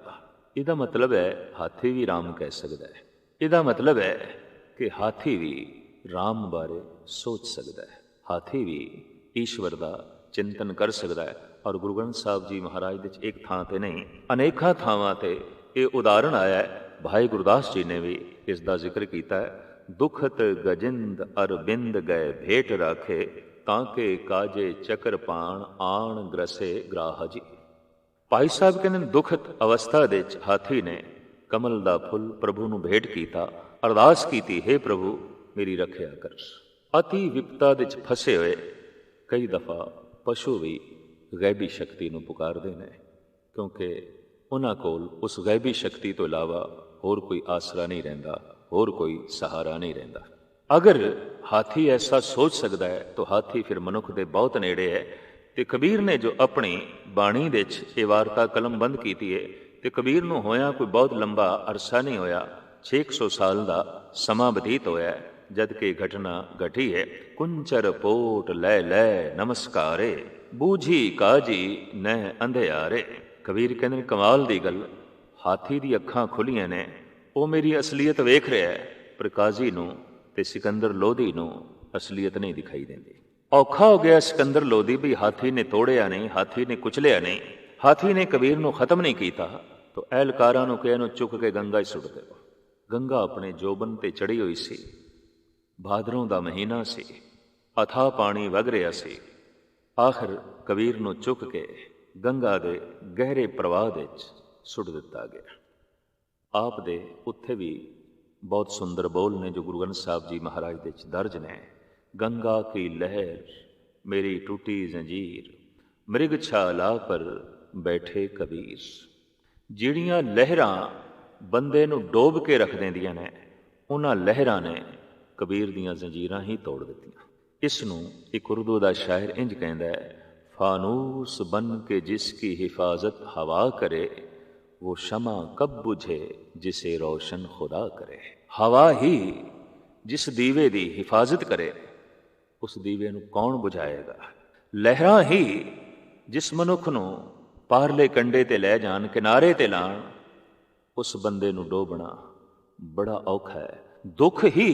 ਇਹਦਾ ਮਤਲਬ ਹੈ ਹਾਥੀ ਵੀ ਰਾਮ ਕਹਿ ਸਕਦਾ ਹੈ। ਇਹਦਾ ਮਤਲਬ ਹੈ ਕਿ ਹਾਥੀ ਵੀ ਰਾਮ ਬਾਰੇ ਸੋਚ ਸਕਦਾ ਹੈ, ਹਾਥੀ ਵੀ ਈਸ਼ਵਰ ਦਾ ਚਿੰਤਨ ਕਰ ਸਕਦਾ ਹੈ। ਔਰ ਗੁਰੂ ਗ੍ਰੰਥ ਸਾਹਿਬ ਜੀ ਮਹਾਰਾਜ ਦੇ ਇੱਕ ਥਾਂ ਤੇ ਨਹੀਂ, ਅਨੇਕਾਂ ਥਾਵਾਂ ਤੇ ਇਹ ਉਦਾਹਰਣ ਆਇਆ ਹੈ। ਭਾਈ ਗੁਰਦਾਸ ਜੀ ਨੇ ਵੀ ਇਸ ਦਾ ਜ਼ਿਕਰ ਕੀਤਾ ਹੈ। ਦੁਖਤ ਗਜਿੰਦ ਅਰਬਿੰਦ ਗਏ ਭੇਟ ਰਾਖੇ ਤਾਂ ਕਿ ਕਾਜੇ ਚੱਕਰ ਪਾਣ ਆਣ ਗ੍ਰਸੇ ਗ੍ਰਾਹ ਜੀ। ਭਾਈ ਸਾਹਿਬ ਕਹਿੰਦੇ ਨੇ ਦੁਖਤ ਅਵਸਥਾ ਦੇ ਵਿੱਚ ਹਾਥੀ ਨੇ ਕਮਲ ਦਾ ਫੁੱਲ ਪ੍ਰਭੂ ਨੂੰ ਭੇਟ ਕੀਤਾ, ਅਰਦਾਸ ਕੀਤੀ, ਹੇ ਪ੍ਰਭੂ ਮੇਰੀ ਰੱਖਿਆ ਕਰ। ਅਤੀ ਵਿਪਤਾ ਦੇ ਵਿੱਚ ਫਸੇ ਹੋਏ ਕਈ ਦਫਾ ਪਸ਼ੂ ਵੀ ਗੈਬੀ ਸ਼ਕਤੀ ਨੂੰ ਪੁਕਾਰਦੇ ਨੇ, ਕਿਉਂਕਿ ਉਹਨਾਂ ਕੋਲ ਉਸ ਗੈਬੀ ਸ਼ਕਤੀ ਤੋਂ ਇਲਾਵਾ ਹੋਰ ਕੋਈ ਆਸਰਾ ਨਹੀਂ ਰਹਿੰਦਾ, ਹੋਰ ਕੋਈ ਸਹਾਰਾ ਨਹੀਂ ਰਹਿੰਦਾ। ਅਗਰ ਹਾਥੀ ਐਸਾ ਸੋਚ ਸਕਦਾ ਹੈ ਤਾਂ ਹਾਥੀ ਫਿਰ ਮਨੁੱਖ ਦੇ ਬਹੁਤ ਨੇੜੇ ਹੈ। ਤੇ ਕਬੀਰ ਨੇ ਜੋ ਆਪਣੀ ਬਾਣੀ ਦੇ ਵਿੱਚ ਇਹ ਵਾਰਤਾ ਕਲਮਬੰਦ ਕੀਤੀ ਹੈ, ਤੇ ਕਬੀਰ ਨੂੰ ਹੋਇਆ ਕੋਈ ਬਹੁਤ ਲੰਬਾ ਅਰਸਾ ਨਹੀਂ ਹੋਇਆ, 600 ਸਾਲ ਦਾ ਸਮਾਂ ਬਤੀਤ ਹੋਇਆ ਜਦ ਕਿ ਘਟਨਾ ਘਟੀ ਹੈ। ਕੁੰਚਰ ਪੋਟ ਲੈ ਲੈ ਨਮਸਕਾਰੇ ਬੂਝੀ ਕਾਜੀ ਨਹਿ ਅੰਧਿਆਰੇ। ਕਬੀਰ ਕਹਿੰਦੇ ਨੇ ਕਮਾਲ ਦੀ ਗੱਲ, ਹਾਥੀ ਦੀ ਅੱਖਾਂ ਖੁੱਲੀਆਂ ਨੇ, ਉਹ ਮੇਰੀ ਅਸਲੀਅਤ ਵੇਖ ਰਿਹਾ ਹੈ, ਪਰ ਕਾਜ਼ੀ ਨੂੰ ਤੇ ਸਿਕੰਦਰ ਲੋਧੀ ਨੂੰ ਅਸਲੀਅਤ ਨਹੀਂ ਦਿਖਾਈ ਦਿੰਦੀ। ਔਖਾ ਹੋ ਗਿਆ ਸਿਕੰਦਰ ਲੋਧੀ ਵੀ ਹਾਥੀ ਨੇ ਤੋੜਿਆ ਨਹੀਂ, ਹਾਥੀ ਨੇ ਕੁਚਲਿਆ ਨਹੀਂ, ਹਾਥੀ ਨੇ ਕਬੀਰ ਨੂੰ ਖਤਮ ਨਹੀਂ ਕੀਤਾ। ਤਾਂ ਅਹਿਲਕਾਰਾਂ ਨੂੰ ਕਿਹਾ ਇਹਨੂੰ ਚੁੱਕ ਕੇ ਗੰਗਾ 'ਚ ਸੁੱਟ ਦਿਓ। ਗੰਗਾ ਆਪਣੇ ਜੋਬਨ ਤੇ ਚੜੀ ਹੋਈ ਸੀ, ਭਾਦਰੋਂ ਦਾ ਮਹੀਨਾ ਸੀ, ਅਥਾਹ ਪਾਣੀ ਵਗ ਰਿਹਾ ਸੀ। ਆਖਰ ਕਬੀਰ ਨੂੰ ਚੁੱਕ ਕੇ ਗੰਗਾ ਦੇ ਗਹਿਰੇ ਪ੍ਰਵਾਹ ਵਿੱਚ ਸੁੱਟ ਦਿੱਤਾ ਗਿਆ। ਆਪ ਦੇ ਉੱਥੇ ਵੀ ਬਹੁਤ ਸੁੰਦਰ ਬੋਲ ਨੇ ਜੋ ਗੁਰੂ ਗ੍ਰੰਥ ਸਾਹਿਬ ਜੀ ਮਹਾਰਾਜ ਦੇ ਵਿੱਚ ਦਰਜ ਨੇ। ਗੰਗਾ ਕੀ ਲਹਿਰ ਮੇਰੀ ਟੂਟੀ ਜ਼ੰਜੀਰ ਮ੍ਰਿਗ ਛਾਲਾ ਪਰ ਬੈਠੇ ਕਬੀਰ। ਜਿਹੜੀਆਂ ਲਹਿਰਾਂ ਬੰਦੇ ਨੂੰ ਡੋਬ ਕੇ ਰੱਖ ਦਿੰਦੀਆਂ ਨੇ, ਉਹਨਾਂ ਲਹਿਰਾਂ ਨੇ ਕਬੀਰ ਦੀਆਂ ਜ਼ੰਜੀਰਾਂ ਹੀ ਤੋੜ ਦਿੱਤੀਆਂ। ਇਸ ਨੂੰ ਇੱਕ ਉਰਦੂ ਦਾ ਸ਼ਾਇਰ ਇੰਜ ਕਹਿੰਦਾ ਹੈ, ਫਾਨੂਸ ਬਨ ਕੇ ਜਿਸ ਕੀ ਹਿਫਾਜ਼ਤ ਹਵਾ ਕਰੇ वो शमा कब बुझे जिसे रोशन खुदा करे। हवा ही जिस दीवे दी हिफाजत करे उस दीवे नूं कौन बुझाएगा। लहरां ही जिस मनुख नूं पारले कंडे ते लै जान, किनारे ते लाण, उस बंदे नूं डोबना बड़ा औखा है। दुख ही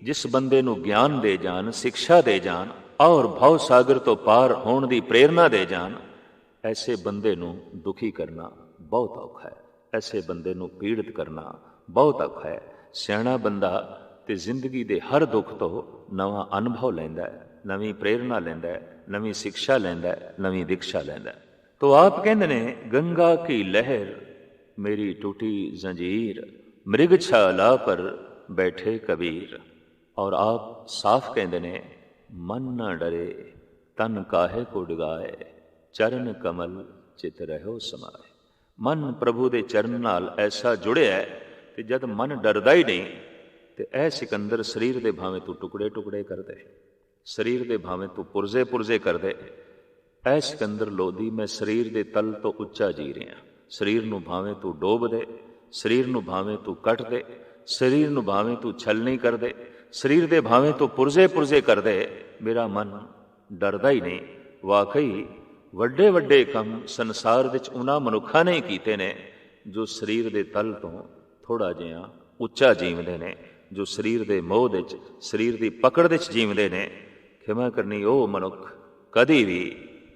जिस बंदे नूं ज्ञान दे जान, शिक्षा दे जान और भव सागर तो पार होण दी प्रेरणा दे जान, ऐसे बंदे नूं दुखी करना बहुत औखा है। ऐसे बंदे नूं पीड़ित करना बहुत औखा है। सियाणा बंदा ते जिंदगी दे हर दुख तो नवां अनुभव लैंदा है, नवीं प्रेरणा लैंदा है, नवीं शिक्षा लैंदा है, नवीं दीक्षा लैंदा है। तो आप कहंदे ने गंगा की लहर मेरी टूटी जंजीर मृग छाला पर बैठे कबीर। और आप साफ कहंदे ने मन न डरे तन काहे को डगाए चरण कमल चित रहो समाए। मन प्रभु ਦੇ ਚਰਨ ਨਾਲ ਐਸਾ ਜੁੜਿਆ ਹੈ ਕਿ ਜਦ ਮਨ ਡਰਦਾ ਹੀ ਨਹੀਂ ਤੇ ਇਹ ਸਿਕੰਦਰ ਸਰੀਰ ਦੇ ਭਾਵੇਂ ਤੂੰ ਟੁਕੜੇ ਟੁਕੜੇ ਕਰ ਦੇ, ਸਰੀਰ ਦੇ ਭਾਵੇਂ ਤੂੰ ਪੁਰਜ਼ੇ ਪੁਰਜ਼ੇ ਕਰ ਦੇ, ਇਹ ਸਿਕੰਦਰ ਲੋਧੀ ਮੈਂ ਸਰੀਰ ਦੇ ਤਲ ਤੋਂ ਉੱਚਾ ਜੀ ਰਿਹਾ। ਸਰੀਰ ਨੂੰ ਭਾਵੇਂ ਤੂੰ ਡੋਬ ਦੇ, ਸਰੀਰ ਨੂੰ ਭਾਵੇਂ ਤੂੰ ਕੱਟ ਦੇ, ਸਰੀਰ ਨੂੰ ਭਾਵੇਂ ਤੂੰ ਛਲਣੀ ਕਰ ਦੇ, ਸਰੀਰ ਦੇ ਭਾਵੇਂ ਤੂੰ ਪੁਰਜ਼ੇ ਪੁਰਜ਼ੇ ਕਰ ਦੇ, ਮੇਰਾ ਮਨ ਡਰਦਾ ਹੀ ਨਹੀਂ। ਵਾਕਈ ਵੱਡੇ ਵੱਡੇ ਕੰਮ ਸੰਸਾਰ ਵਿੱਚ ਉਹਨਾਂ ਮਨੁੱਖਾਂ ਨੇ ਕੀਤੇ ਨੇ ਜੋ ਸਰੀਰ ਦੇ ਤਲ ਤੋਂ ਥੋੜ੍ਹਾ ਜਿਹਾ ਉੱਚਾ ਜੀਵਦੇ ਨੇ, ਜੋ ਸਰੀਰ ਦੇ ਮੋਹ ਵਿੱਚ, ਸਰੀਰ ਦੀ ਪਕੜ ਵਿੱਚ ਜੀਵਦੇ ਨੇ। ਖਿਮਾ ਕਰਨੀ ਉਹ ਮਨੁੱਖ ਕਦੀ ਵੀ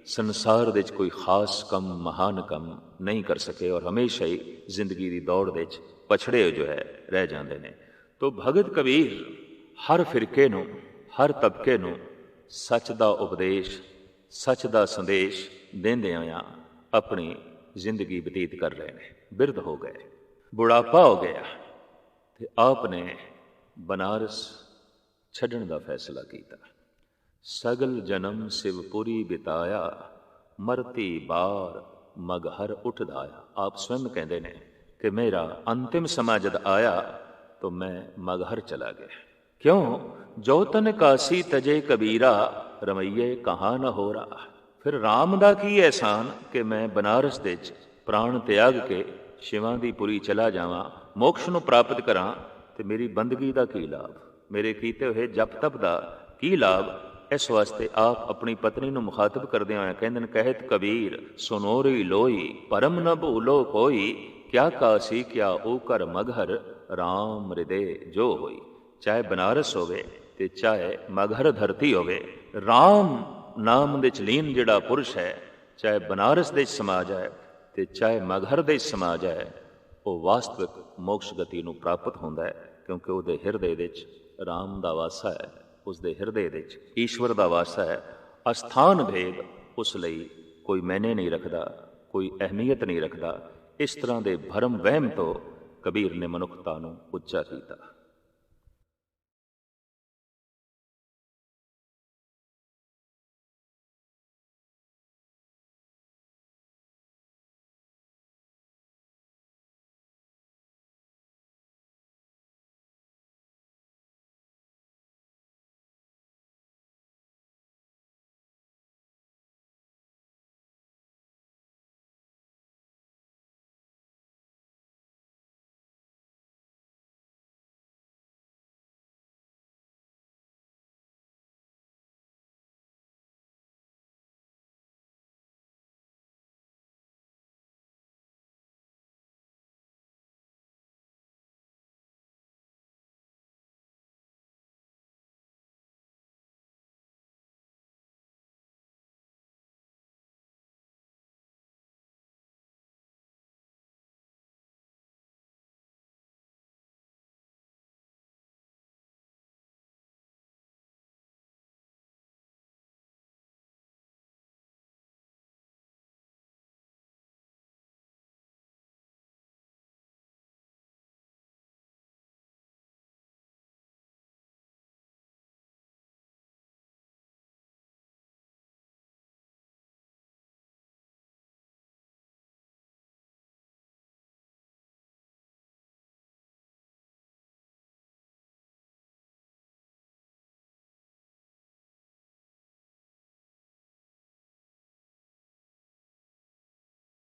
ਸੰਸਾਰ ਵਿੱਚ ਕੋਈ ਖਾਸ ਕੰਮ, ਮਹਾਨ ਕੰਮ ਨਹੀਂ ਕਰ ਸਕੇ ਔਰ ਹਮੇਸ਼ਾ ਹੀ ਜ਼ਿੰਦਗੀ ਦੀ ਦੌੜ ਵਿੱਚ ਪਛੜੇ ਜੋ ਹੈ ਰਹਿ ਜਾਂਦੇ ਨੇ। ਤੋ ਭਗਤ ਕਬੀਰ ਹਰ ਫਿਰਕੇ ਨੂੰ, ਹਰ ਤਬਕੇ ਨੂੰ ਸੱਚ ਦਾ ਉਪਦੇਸ਼, ਸੱਚ ਦਾ ਸੰਦੇਸ਼ ਦਿੰਦਿਆਂ ਆਪਣੀ ਜ਼ਿੰਦਗੀ ਬਤੀਤ ਕਰ ਰਹੇ ਨੇ। ਬਿਰਧ ਹੋ ਗਏ। ਬੁਢਾਪਾ ਹੋ ਗਿਆ ਤੇ ਆਪ ਨੇ ਬਨਾਰਸ ਛੱਡਣ ਦਾ ਫੈਸਲਾ ਕੀਤਾ। ਸਗਲ ਜਨਮ ਸਿਵਪੁਰੀ ਬਿਤਾਇਆ, ਮਰਤੀ ਬਾਰ ਮਗਹਰ ਉੱਠਦਾਇਆ। ਆਪ ਸਵੈਮ ਕਹਿੰਦੇ ਨੇ ਕਿ ਮੇਰਾ ਅੰਤਿਮ ਸਮਾਂ ਜਦ ਆਇਆ ਤਾਂ ਮੈਂ ਮਗਹਰ ਚਲਾ ਗਿਆ। ਕਿਉਂ? ਜੋ ਤਨ ਕਾਸੀ ਤਜੇ ਕਬੀਰਾ, ਰਮਈਏ ਕਹਾਂ ਨਾ ਹੋ ਰਾ। ਫਿਰ ਰਾਮ ਦਾ ਕੀ ਅਹਿਸਾਨ ਕਿ ਮੈਂ ਬਨਾਰਸ ਦੇ 'ਚ ਪ੍ਰਾਣ ਤਿਆਗ ਕੇ ਸ਼ਿਵਾਂ ਦੀ ਪੁਰੀ ਚਲਾ ਜਾਵਾਂ, ਮੋਕਸ਼ ਨੂੰ ਪ੍ਰਾਪਤ ਕਰਾਂ, ਤੇ ਮੇਰੀ ਬੰਦਗੀ ਦਾ ਕੀ ਲਾਭ, ਮੇਰੇ ਕੀਤੇ ਹੋਏ ਜਪ ਤਪ ਦਾ ਕੀ ਲਾਭ। ਇਸ ਵਾਸਤੇ ਆਪ ਆਪਣੀ ਪਤਨੀ ਨੂੰ ਮੁਖਾਤਬ ਕਰਦਿਆਂ ਹੋਇਆ ਕਹਿੰਦੇ ਨੇ, ਕਹਿਤ ਕਬੀਰ ਸੁਨੋਰੀ ਲੋਈ, ਪਰਮ ਨ ਭੂਲੋ ਕੋਈ, ਕਿਆ ਕਾਸੀ ਕਿਆ ਓ ਕਰ ਮਗਹਰ, ਰਾਮ ਹਿਰਦੇ ਜੋ ਹੋਈ। ਚਾਹੇ ਬਨਾਰਸ ਹੋਵੇ ਤੇ ਚਾਹੇ ਮਗਹਰ ਧਰਤੀ ਹੋਵੇ, ਰਾਮ ਨਾਮ ਦੇ ਚਲੀਨ ਜਿਹੜਾ ਪੁਰਸ਼ ਹੈ, ਚਾਹੇ ਬਨਾਰਸ ਦੇ ਸਮਾ ਜਾਏ ਤੇ ਚਾਹੇ ਮਗਹਰ ਦੇ ਸਮਾ ਜਾਏ, ਉਹ ਵਾਸਤਵਿਕ ਮੋਕਸ਼ ਗਤੀ ਨੂੰ ਪ੍ਰਾਪਤ ਹੁੰਦਾ ਹੈ, ਕਿਉਂਕਿ ਉਹਦੇ ਹਿਰਦੇ ਵਿੱਚ ਰਾਮ ਦਾ ਵਾਸਾ ਹੈ, ਉਸਦੇ ਹਿਰਦੇ ਵਿੱਚ ਈਸ਼ਵਰ ਦਾ ਵਾਸਾ ਹੈ। ਅਸਥਾਨ ਭੇਦ ਉਸ ਲਈ ਕੋਈ ਮੈਨੇ ਨਹੀਂ ਰੱਖਦਾ, ਕੋਈ ਅਹਿਮੀਅਤ ਨਹੀਂ ਰੱਖਦਾ। ਇਸ ਤਰ੍ਹਾਂ ਦੇ ਭਰਮ ਵਹਿਮ ਤੋਂ ਕਬੀਰ ਨੇ ਮਨੁੱਖਤਾ ਨੂੰ ਉੱਚਾ ਕੀਤਾ।